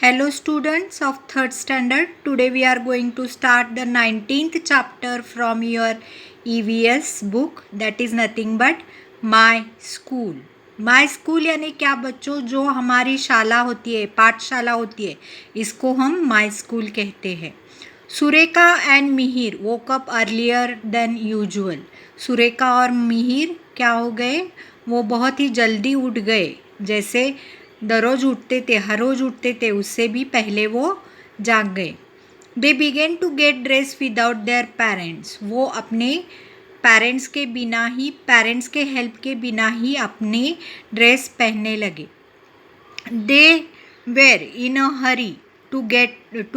Hello students of 3rd standard. Today we are going to start the 19th chapter from your EVS book, that is nothing but My School. My School यानी क्या बच्चों, जो हमारी शाला होती है, पाठशाला होती है, इसको हम My School कहते हैं. Surekha and Mihir woke up earlier than usual. Surekha और मिहिर क्या हो गए, वो बहुत ही जल्दी उठ गए. जैसे दररोज उठते थे, हर रोज़ उठते थे, उससे भी पहले वो जाग गए. They began to get dress without their parents. वो अपने पेरेंट्स के बिना ही, पेरेंट्स के हेल्प के बिना ही अपने ड्रेस पहनने लगे. They were in a hurry to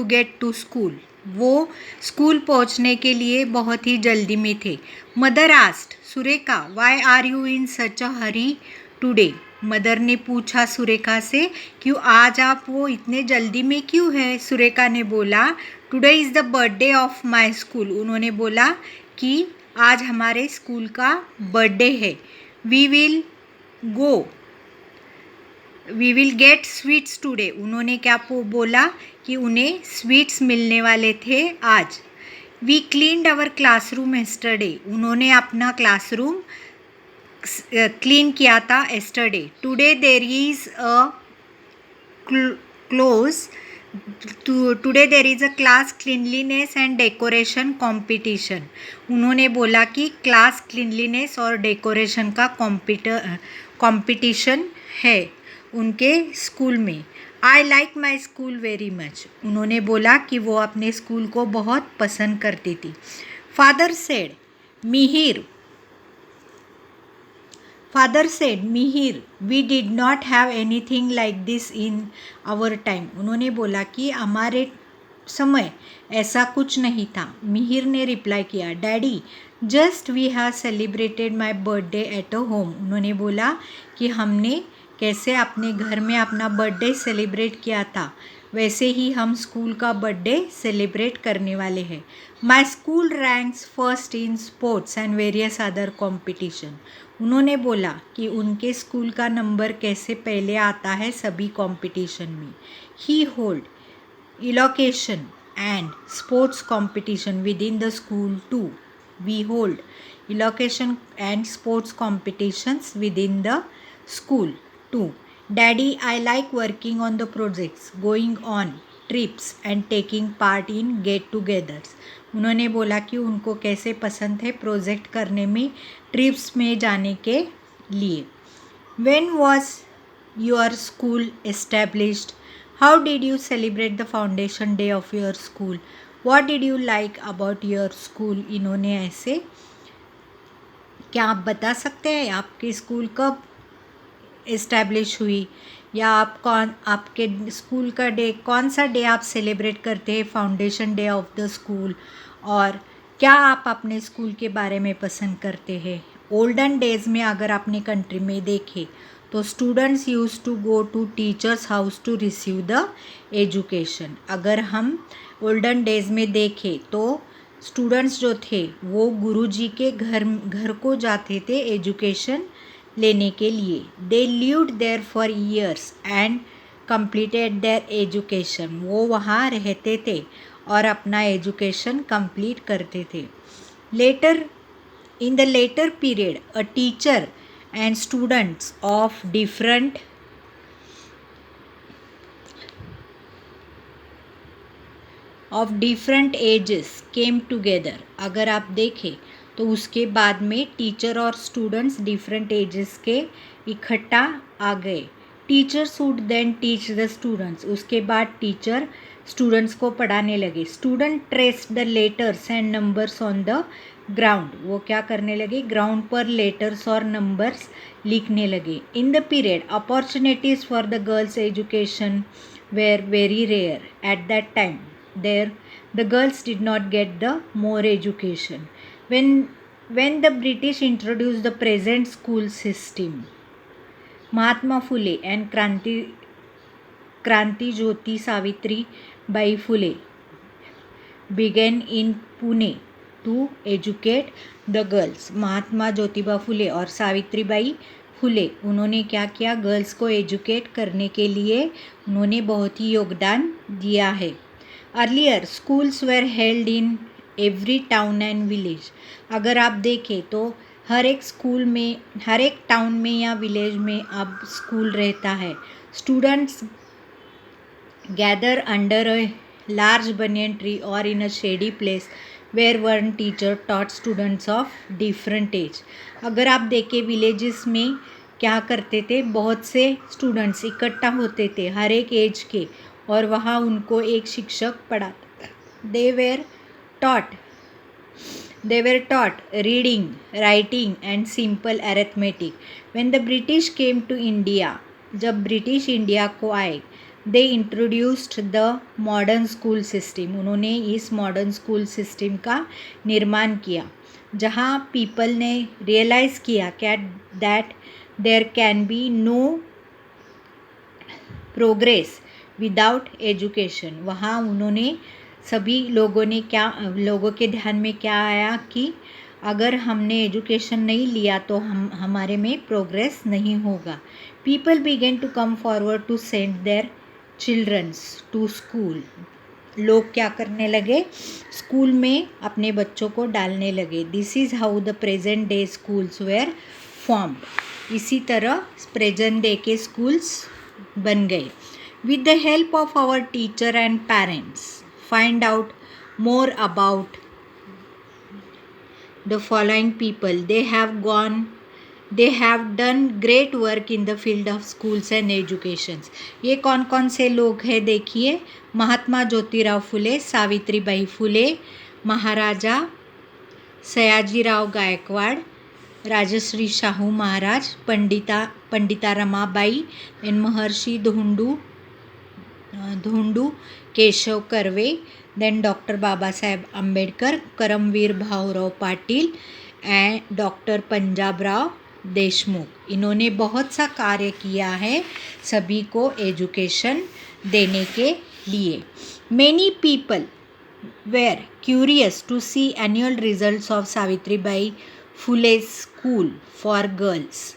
get to school. वो स्कूल पहुंचने के लिए बहुत ही जल्दी में थे. Mother asked Surekha why are you in such a hurry today. Mother ने पूछा सुरेखा से, क्यों आज आप वो इतने जल्दी में क्यों है. सुरेखा ने बोला, today is the birthday of my school. उन्होंने बोला कि आज हमारे स्कूल का बर्थडे है. We will get sweets today. उन्होंने क्या बोला कि उन्हें स्वीट्स मिलने वाले थे आज. We cleaned our classroom yesterday. उन्होंने अपना क्लासरूम क्लीन किया था yesterday. Today there is a class cleanliness and decoration competition. उन्होंने बोला कि क्लास क्लीनलीनेस और डेकोरेशन का कॉम्पिटिशन है उनके स्कूल में. I like my school very much. उन्होंने बोला कि वो अपने स्कूल को बहुत पसंद करती थी. Father said Mihir we did not have anything like this in our time. उन्होंने बोला कि हमारे समय ऐसा कुछ नहीं था. मिहिर ने रिप्लाई किया, daddy just we have celebrated my birthday at a home. उन्होंने बोला कि हमने कैसे अपने घर में अपना बर्थडे सेलिब्रेट किया था, वैसे ही हम स्कूल का बर्थडे सेलिब्रेट करने वाले हैं. My school ranks first in sports and various other competition. उन्होंने बोला कि उनके स्कूल का नंबर कैसे पहले आता है सभी कॉम्पिटिशन में. He hold elocution and sports competition within the school too. We hold elocution and sports competitions within the school too. Daddy, I like working on the projects, going on trips and taking part in get-togethers. उन्होंने बोला कि उनको कैसे पसंद है project करने में, trips में जाने के लिए. When was your school established? How did you celebrate the foundation day of your school? What did you like about your school? इन्होंने ऐसे, क्या आप बता सकते हैं आपके स्कूल कब इस्टेब्लिश हुई, या आपके स्कूल का डे कौन सा डे आप सेलिब्रेट करते हैं, foundation day of the school, और क्या आप अपने स्कूल के बारे में पसंद करते हैं. ओल्डन डेज़ में अगर अपने कंट्री में देखें तो students use to go to teachers house to receive the education. अगर हम ओल्डन डेज़ में देखें तो स्टूडेंट्स जो थे वो गुरुजी के घर को जाते थे एजुकेशन लेने के लिए. They lived there for years and completed their education. वो वहाँ रहते थे और अपना एजुकेशन कंप्लीट करते थे. Later in the later period a teacher and students of different ages came together. अगर आप देखें तो उसके बाद में टीचर और स्टूडेंट्स डिफरेंट एजेस के इकट्ठा आ गए. Teachers would then teach the students. उसके बाद टीचर स्टूडेंट्स को पढ़ाने लगे. Student traced the letters and numbers on the ground. वो क्या करने लगे, ग्राउंड पर लेटर्स और नंबर्स लिखने लगे. In the period opportunities for the girls education were very rare at that time. The girls did not get the more education. When the British introduced the present school system, Mahatma Phule and Kranti Jyoti Savitri Bai Phule began in Pune to educate the girls. Mahatma Jyotiba Phule और Savitri by फुले, उन्होंने क्या किया, girls को educate करने के लिए उन्होंने बहुत ही योगदान दिया है। Earlier schools were held in every town and village. अगर आप देखें तो हर एक स्कूल में, हर एक टाउन में या विलेज में अब स्कूल रहता है। Students gather under a large banyan tree और in a shady place where one teacher taught students of different age. अगर आप देखें विलेजेस में क्या करते थे, बहुत से स्टूडेंट्स इकट्ठा होते थे हर एक एज के, और वहाँ उनको एक शिक्षक पढ़ाता। They were taught reading, writing and simple arithmetic. When the British came to India, जब ब्रिटिश इंडिया को आए, they introduced the modern school system. उन्होंने इस मॉडर्न स्कूल सिस्टम का निर्माण किया, जहाँ पीपल ने रियलाइज़ किया क्या that there can be no progress without education. वहाँ उन्होंने सभी लोगों के ध्यान में क्या आया कि अगर हमने एजुकेशन नहीं लिया तो हमारे में प्रोग्रेस नहीं होगा। People begin to come forward to send their childrens to school. लोग क्या करने लगे, स्कूल में अपने बच्चों को डालने लगे। This is how the present day schools were formed. इसी तरह प्रेजेंट डे के स्कूल्स बन गए। With the help of our teacher and parents, find out more about the following people. They have done great work in the field of schools and educations. ये कौन कौन से लोग हैं देखिए, महात्मा ज्योतिराव फुले, सावित्रीबाई फुले, महाराजा Sayajirao Gaekwad, Rajshree Shahu Maharaj, Pandita Ramabai and Maharshi Dhondo Keshav Karve, then doctor Baba Saheb Ambedkar, Karmaveer Bhaurao Patil and doctor Panjabrao Deshmukh. इन्होंने बहुत सा कार्य किया है सभी को एजुकेशन देने के लिए। Many people were curious to see annual results of Savitribai Phule school for girls.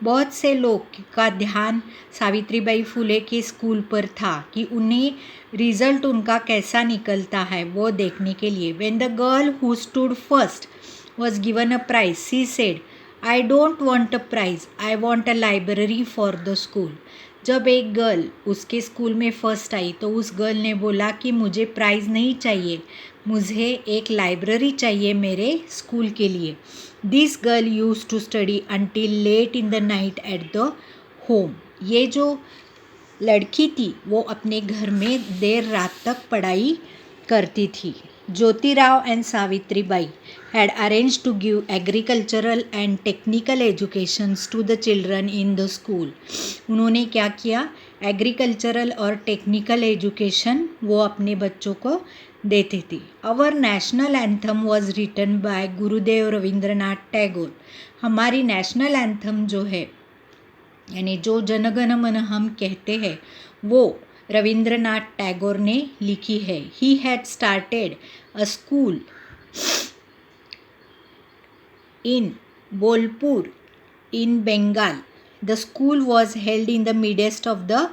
बहुत से लोग का ध्यान सावित्रीबाई फुले के स्कूल पर था कि उन्हें रिज़ल्ट उनका कैसा निकलता है वो देखने के लिए। When the girl who stood first was given a prize, she said, I don't want a prize, I want a library for the school. जब एक गर्ल उसके स्कूल में फर्स्ट आई तो उस गर्ल ने बोला कि मुझे प्राइज़ नहीं चाहिए, मुझे एक लाइब्रेरी चाहिए मेरे स्कूल के लिए। This girl use to study until late in the night at the home. ये जो लड़की थी वो अपने घर में देर रात तक पढ़ाई करती थी। Jyotirao and Savitribai had arranged to give agricultural and technical educations to the children in the school. उन्होंने क्या किया, एग्रीकल्चरल और टेक्निकल एजुकेशन वो अपने बच्चों को देते थे। Our national anthem was written by Gurudev Rabindranath Tagore. हमारी नेशनल एंथम जो है, यानी जो जनगण मन हम कहते हैं, वो रविंद्रनाथ टैगोर ने लिखी है। He had started a school in Bolpur in Bengal. The school was held in the midst of the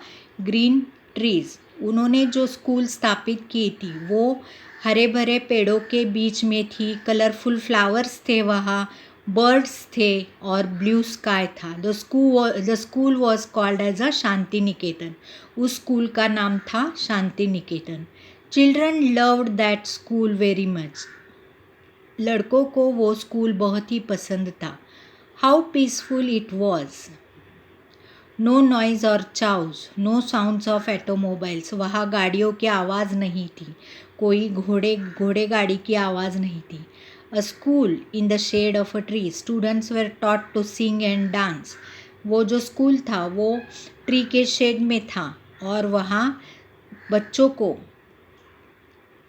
green trees. उन्होंने जो स्कूल स्थापित की थी वो हरे भरे पेड़ों के बीच में थी। कलरफुल फ्लावर्स थे वहाँ, बर्ड्स थे और ब्लू स्काई था। The school was called as a Shantiniketan. उस स्कूल का नाम था Shantiniketan. Children loved that school very much. लड़कों को वो स्कूल बहुत ही पसंद था। How peaceful it was, no noise और chaos, no sounds of automobiles. वहाँ गाड़ियों की आवाज़ नहीं थी, कोई घोड़े गाड़ी की आवाज़ नहीं थी। A school in the shade of a tree, students were taught to sing and dance. वो जो स्कूल था वो ट्री के शेड में था और वहाँ बच्चों को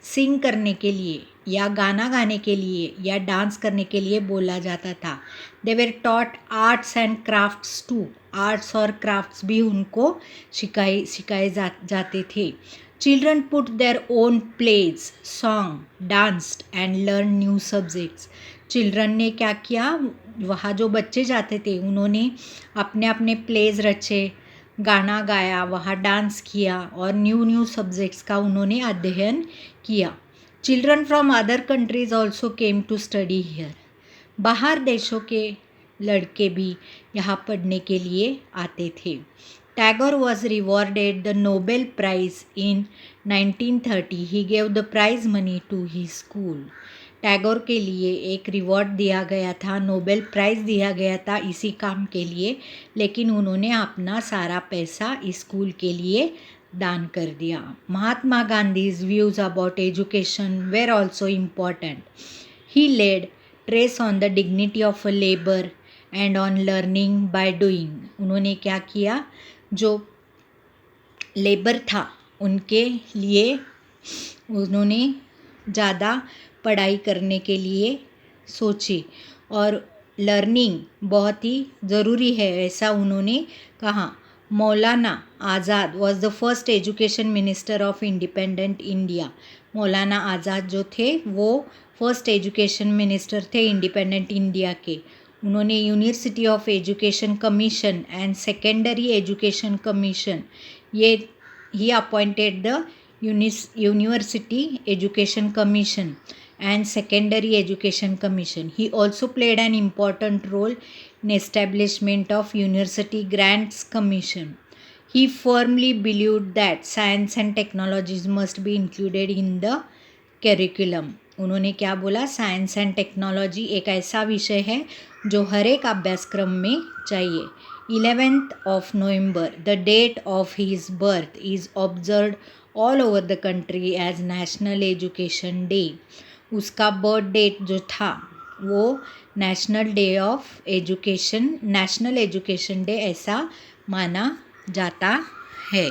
सिंग करने के लिए या गाना गाने के लिए या डांस करने के लिए बोला जाता था। They were taught arts and crafts too. Arts और क्राफ्ट्स भी उनको सिखाए जाते थे। Children put their own plays, song, danced and learn new subjects. Children ने क्या किया, वहाँ जो बच्चे जाते थे उन्होंने अपने अपने प्लेज रचे, गाना गाया, वहाँ डांस किया और न्यू न्यू सब्जेक्ट्स का उन्होंने अध्ययन किया. Children from other countries also came to study here. बाहर देशों के लड़के भी यहाँ पढ़ने के लिए आते थे. Tagore was rewarded the Nobel Prize in 1930. He gave the prize money to his school. Tagore के लिए एक रिवॉर्ड दिया गया था, नोबेल प्राइज़ दिया गया था इसी काम के लिए, लेकिन उन्होंने अपना सारा पैसा इस स्कूल के लिए दान कर दिया. Mahatma Gandhi's views about education were also important. He laid stress on the dignity of a labour and on learning by doing. उन्होंने क्या किया, जो लेबर था उनके लिए उन्होंने ज़्यादा पढ़ाई करने के लिए सोची और लर्निंग बहुत ही ज़रूरी है ऐसा उन्होंने कहा. Maulana Azad was the first education minister of independent India. Maulana Azad जो थे वो फर्स्ट एजुकेशन मिनिस्टर थे इंडिपेंडेंट इंडिया के. उन्होंने university of education commission and secondary education commission ये he appointed the university education commission and secondary education commission. He also played an important role in establishment of university grants commission. He firmly believed that science and technologies must be included in the curriculum. उन्होंने क्या बोला, science and technology एक ऐसा विषय है जो हर एक अभ्यासक्रम में चाहिए. 11th of November, the date of his birth, is observed all over the country as National Education Day. उसका बर्थ डेट जो था वो नेशनल एजुकेशन डे ऐसा माना जाता है.